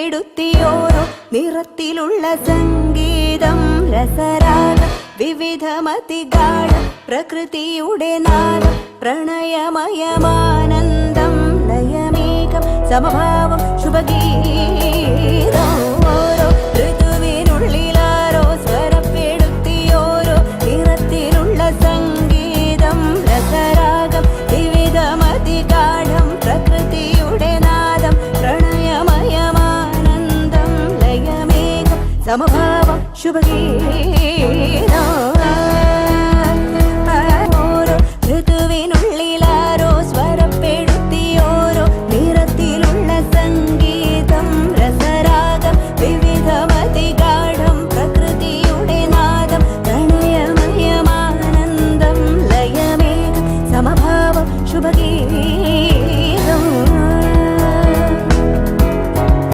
സ്വരപ്പെടുത്തിയോരോ നിറത്തിലുള്ള സംഗീതം രസരാഗം വിവിധമതിഗാഢ പ്രകൃതിയുടെ നാദം പ്രണയമയമാനന്ദം ലയമേകം സമഭാവം ശുഭഗീതം ഓരോ ഋതുവിനുള്ളിലാരോ സ്വരപ്പെടുത്തിയോരോ നിറത്തിലുള്ള സംഗീതം രസരാഗം വിവിധമതിഗാഢം പ്രകൃതിയുടെ നാദം പ്രണയമയമാനന്ദം ലയമേകം സമഭാവം ശുഭഗീതം